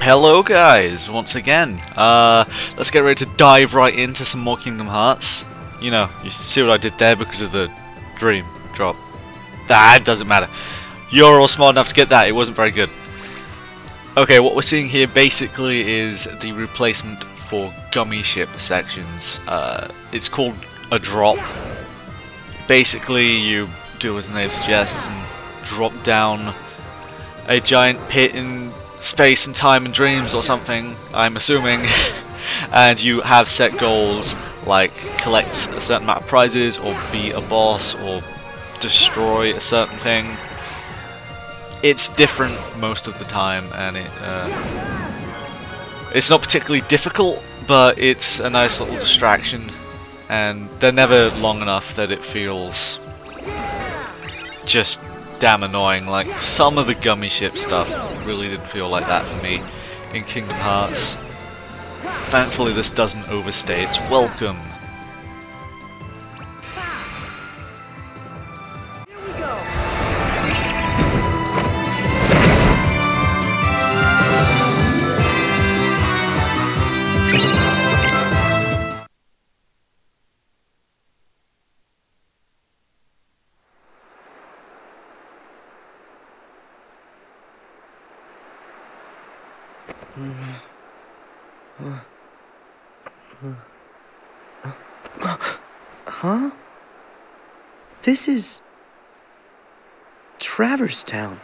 Hello guys, once again. Let's get ready to dive right into some more Kingdom Hearts. You know, you see what I did there because of the dream drop. That doesn't matter. You're all smart enough to get that, it wasn't very good. Okay, what we're seeing here basically is the replacement for gummy ship sections. It's called a drop. Basically, you do as the name suggests and drop down a giant pit in space and time and dreams or something, I'm assuming, and you have set goals like collect a certain amount of prizes or beat a boss or destroy a certain thing. It's different most of the time, and it's not particularly difficult, but it's a nice little distraction, and they're never long enough that it feels just damn annoying. Like, some of the gummy ship stuff really didn't feel like that for me in Kingdom Hearts. Thankfully this doesn't overstay its welcome. Huh? This is Traverse Town.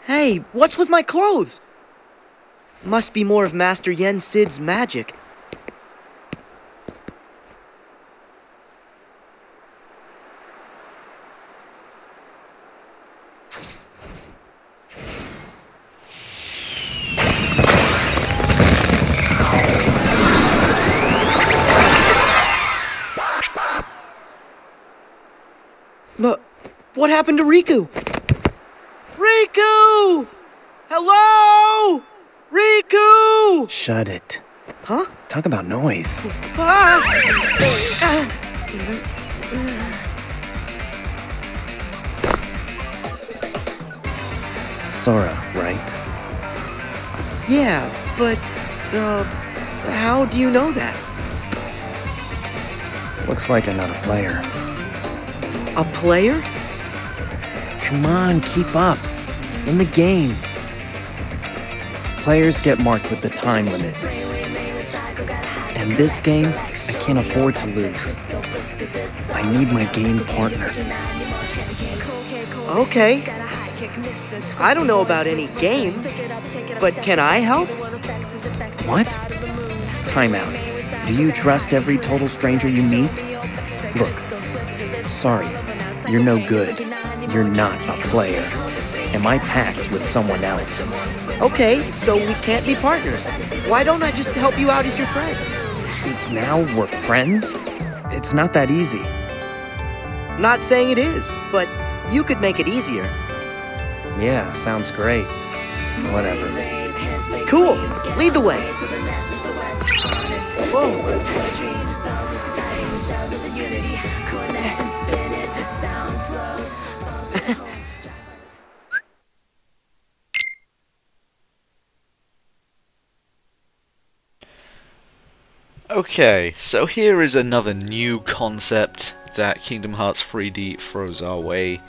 Hey, what's with my clothes? Must be more of Master Yen Sid's magic. But what happened to Riku? Riku! Hello? Riku! Shut it. Huh? Talk about noise. Ah! Sora, right? Yeah, but, how do you know that? Looks like another player. A player? Come on, keep up. In the game. Players get marked with the time limit. And this game, I can't afford to lose. I need my game partner. Okay. I don't know about any game, but can I help? What? Time out. Do you trust every total stranger you meet? Look, sorry, you're no good. You're not a player. And my pact's with someone else. Okay, so we can't be partners. Why don't I just help you out as your friend? Now we're friends? It's not that easy. Not saying it is, but you could make it easier. Yeah, sounds great. Whatever. Cool, lead the way. Whoa. Okay, so here is another new concept that Kingdom Hearts 3D throws our way.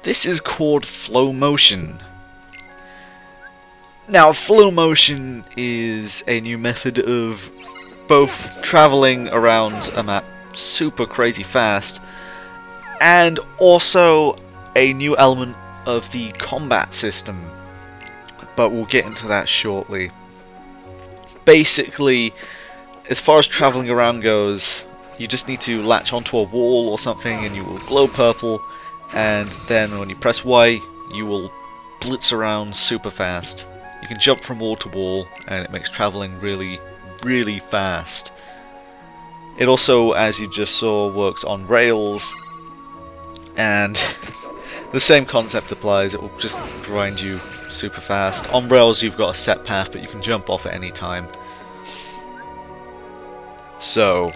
This is called Flowmotion. Now, Flowmotion is a new method of both traveling around a map super crazy fast, and also a new element of the combat system. But we'll get into that shortly. Basically, as far as traveling around goes, you just need to latch onto a wall or something and you will glow purple, and then when you press Y, you will blitz around super fast. You can jump from wall to wall, and it makes traveling really, really fast. It also, as you just saw, works on rails, and the same concept applies. It will just grind you super fast. On rails you've got a set path, but you can jump off at any time. So,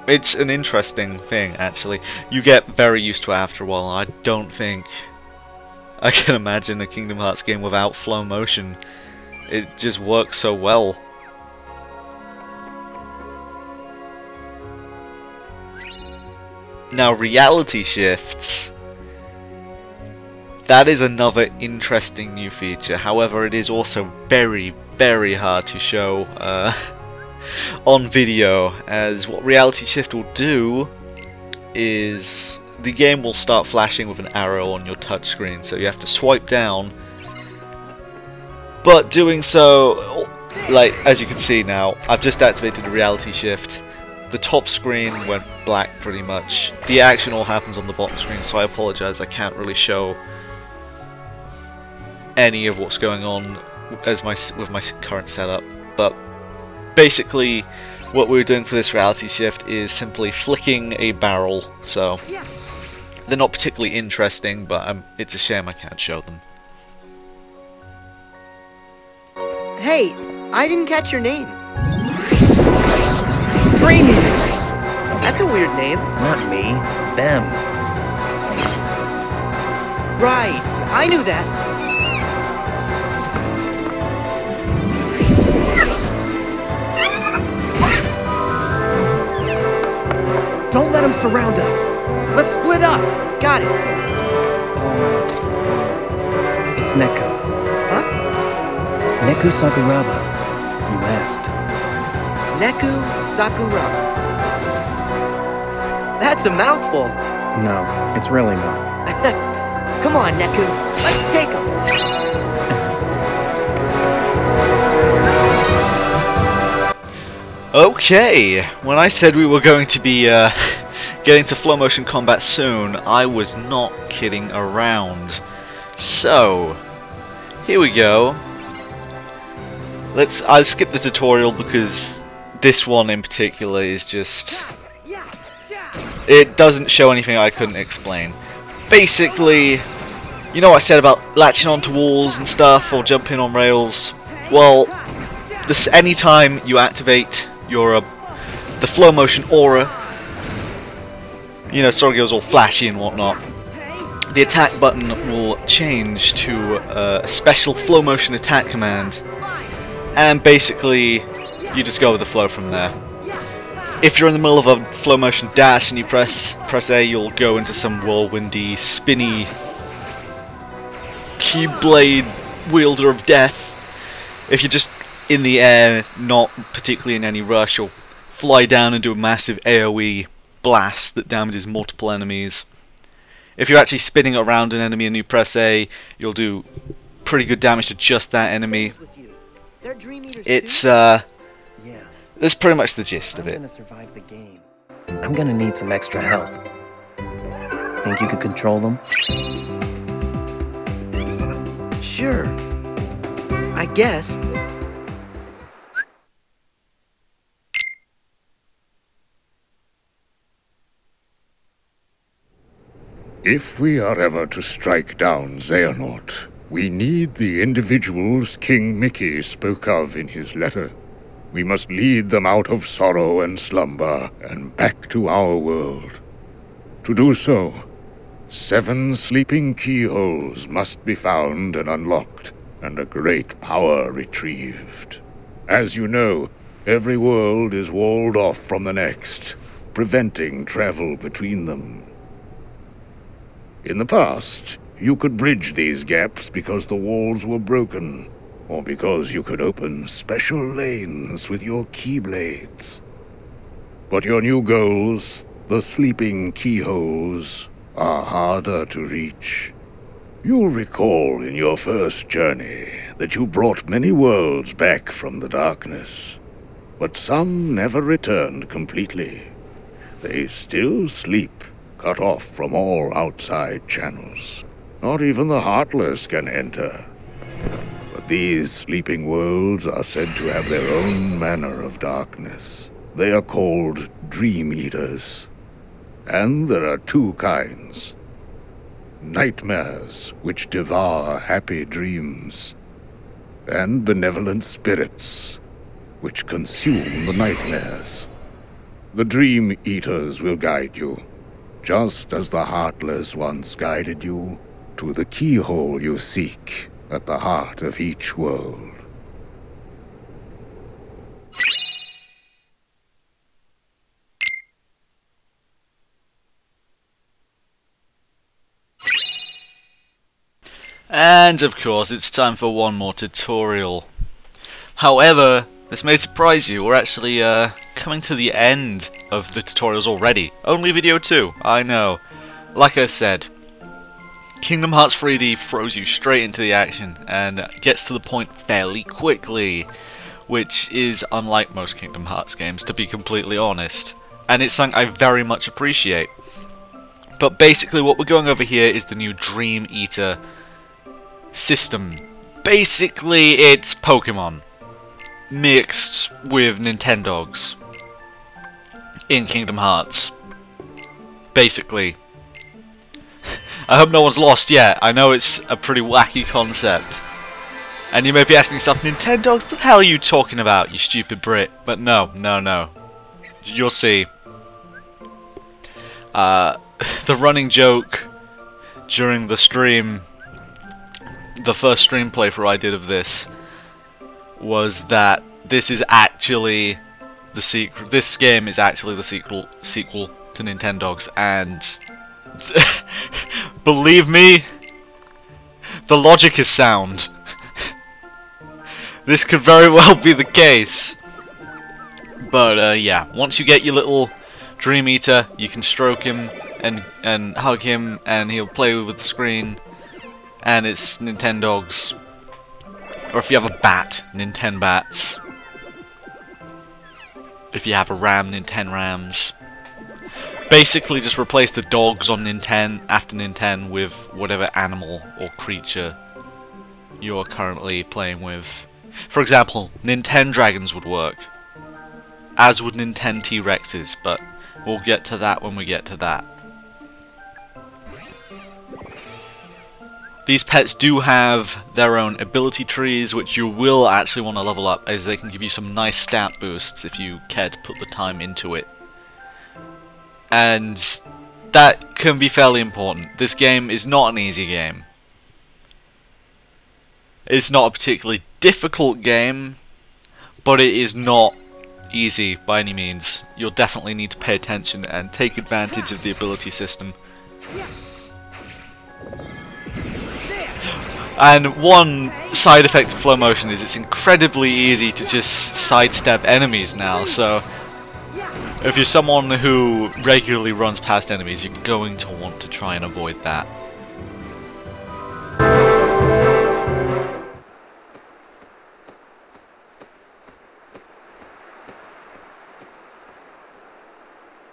it's an interesting thing, actually. You get very used to it after a while. I don't think I can imagine a Kingdom Hearts game without Flowmotion. It just works so well. Now, reality shifts. That is another interesting new feature. However, it is also very, very hard to show on video, as what reality shift will do is the game will start flashing with an arrow on your touchscreen, so you have to swipe down. But doing so, like as you can see now, I've just activated the reality shift. The top screen went black pretty much. The action all happens on the bottom screen, so I apologize, I can't really show any of what's going on with my current setup. But basically, what we're doing for this reality shift is simply flicking a barrel, so they're not particularly interesting, but it's a shame I can't show them. Hey, I didn't catch your name. Dream Eaters! That's a weird name. Not me. Them. Right, I knew that. Don't let them surround us. Let's split up. Got it. It's Neko. Huh? Neku Sakuraba. You asked. Neku Sakuraba. That's a mouthful. No, it's really not. Come on, Neku. Let's take him. Okay, when I said we were going to be getting to Flowmotion combat soon, I was not kidding around. So, here we go. I'll skip the tutorial because this one in particular is just... it doesn't show anything I couldn't explain. Basically, you know what I said about latching onto walls and stuff, or jumping on rails? Well, anytime you activate your the Flowmotion aura, you know, Sora goes all flashy and whatnot, the attack button will change to a special Flowmotion attack command, and basically you just go with the flow from there. If you're in the middle of a Flowmotion dash and you press A, you'll go into some whirlwindy, spinny Keyblade wielder of death. If you're just in the air, not particularly in any rush, you'll fly down and do a massive AoE blast that damages multiple enemies. If you're actually spinning around an enemy and you press A, you'll do pretty good damage to just that enemy. It's that's pretty much the gist of it. I'm gonna survive the game. I'm gonna need some extra help. Think you could control them? Sure. I guess. If we are ever to strike down Xehanort, we need the individuals King Mickey spoke of in his letter. We must lead them out of sorrow and slumber and back to our world. To do so, 7 sleeping keyholes must be found and unlocked, and a great power retrieved. As you know, every world is walled off from the next, preventing travel between them. In the past, you could bridge these gaps because the walls were broken, or because you could open special lanes with your keyblades. But your new goals, the sleeping keyholes, are harder to reach. You'll recall in your first journey that you brought many worlds back from the darkness, but some never returned completely. They still sleep, cut off from all outside channels. Not even the Heartless can enter. But these sleeping worlds are said to have their own manner of darkness. They are called Dream Eaters. And there are 2 kinds. Nightmares, which devour happy dreams. And benevolent spirits, which consume the nightmares. The Dream Eaters will guide you, just as the Heartless once guided you to the keyhole you seek at the heart of each world. And of course, it's time for one more tutorial. However, this may surprise you, we're actually coming to the end of the tutorials already. Only video 2, I know. Like I said, Kingdom Hearts 3D throws you straight into the action and gets to the point fairly quickly, which is unlike most Kingdom Hearts games, to be completely honest. And it's something I very much appreciate. But basically what we're going over here is the new Dream Eater system. Basically it's Pokemon mixed with Nintendogs in Kingdom Hearts. Basically. I hope no one's lost yet. I know it's a pretty wacky concept. And you may be asking yourself, Nintendogs? What the hell are you talking about, you stupid Brit? But no, no, no. You'll see. The running joke during the stream, the first stream playthrough I did of this, was that this is actually the sequel. This game is actually the sequel to Nintendogs, and believe me, the logic is sound. This could very well be the case. But yeah, once you get your little Dream Eater, you can stroke him and hug him, and he'll play with the screen, and it's Nintendogs. Or if you have a bat, Nintenbats. If you have a Ram, Nintenrams. Basically just replace the dogs on after Ninten with whatever animal or creature you're currently playing with. For example, Nintendragons would work, as would Ninten T-Rexes, but we'll get to that when we get to that. These pets do have their own ability trees, which you will actually want to level up, as they can give you some nice stat boosts if you care to put the time into it. And that can be fairly important. This game is not an easy game. It's not a particularly difficult game, but it is not easy by any means. You'll definitely need to pay attention and take advantage of the ability system. And one side effect of Flowmotion is it's incredibly easy to just sidestep enemies now, so if you're someone who regularly runs past enemies, you're going to want to try and avoid that.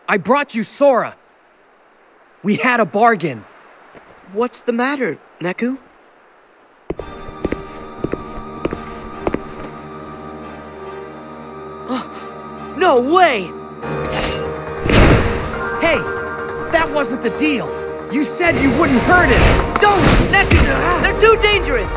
I brought you Sora. We had a bargain. What's the matter, Neku? No way! Hey, that wasn't the deal. You said you wouldn't hurt him. Don't, Neku! They're too dangerous!